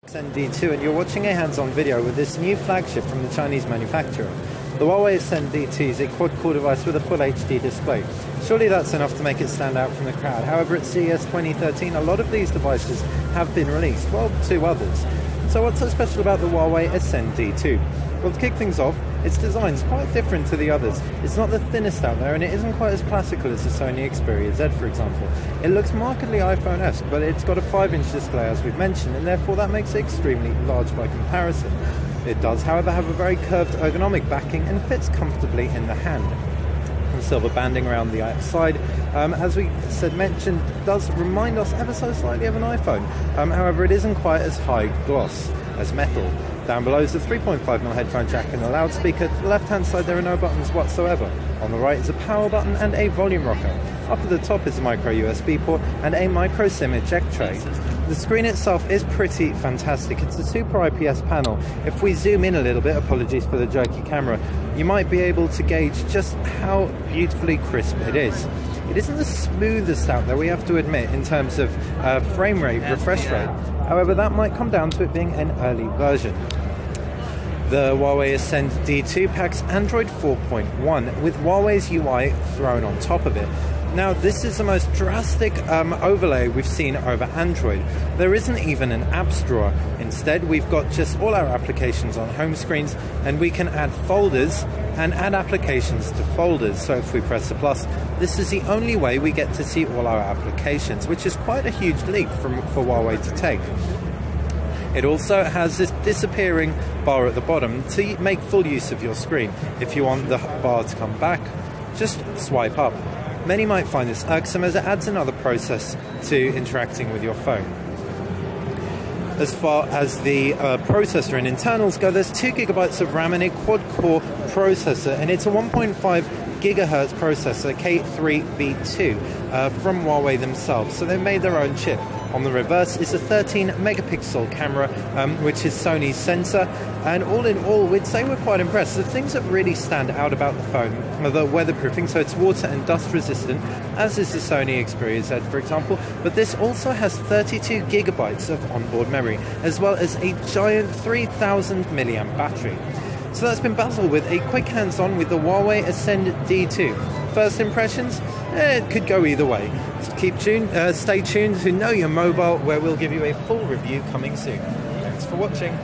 Ascend D2, and you're watching a hands-on video with this new flagship from the Chinese manufacturer. The Huawei Ascend D2 is a quad-core device with a full HD display. Surely that's enough to make it stand out from the crowd. However, at CES 2013, a lot of these devices have been released, well, two others. So what's so special about the Huawei Ascend D2? Well, to kick things off, its design is quite different to the others. It's not the thinnest out there, and it isn't quite as classical as the Sony Xperia Z, for example. It looks markedly iPhone-esque, but it's got a 5-inch display, as we've mentioned, and therefore that makes it extremely large by comparison. It does, however, have a very curved ergonomic backing and fits comfortably in the hand. And silver banding around the outside, as we mentioned, does remind us ever so slightly of an iPhone. However, it isn't quite as high gloss as metal. Down below is the 3.5mm headphone jack and a loudspeaker. To the left-hand side, there are no buttons whatsoever. On the right is a power button and a volume rocker. Up at the top is a micro USB port and a micro SIM eject tray. The screen itself is pretty fantastic. It's a super IPS panel. If we zoom in a little bit, apologies for the jerky camera, you might be able to gauge just how beautifully crisp it is. It isn't the smoothest out there, we have to admit, in terms of frame rate, refresh rate. However, that might come down to it being an early version. The Huawei Ascend D2 packs Android 4.1 with Huawei's UI thrown on top of it. Now, this is the most drastic overlay we've seen over Android. There isn't even an apps drawer. Instead, we've got just all our applications on home screens, and we can add folders and add applications to folders. So if we press the plus, this is the only way we get to see all our applications, which is quite a huge leap for Huawei to take. It also has this disappearing bar at the bottom to make full use of your screen. If you want the bar to come back, just swipe up. Many might find this irksome as it adds another process to interacting with your phone. As far as the processor and internals go, there's 2GB of RAM and a quad-core processor, and it's a 1.5 GHz processor, K3V2, from Huawei themselves. So they made their own chip. On the reverse is a 13-megapixel camera, which is Sony's sensor, and all in all, we'd say we're quite impressed. The things that really stand out about the phone are the weatherproofing, so it's water and dust resistant, as is the Sony Xperia Z, for example, but this also has 32 GB of onboard memory, as well as a giant 3000 mAh battery. So that's been Basil with a quick hands-on with the Huawei Ascend D2. First impressions? It could go either way. Stay tuned to Know Your Mobile, where we'll give you a full review coming soon. Thanks for watching.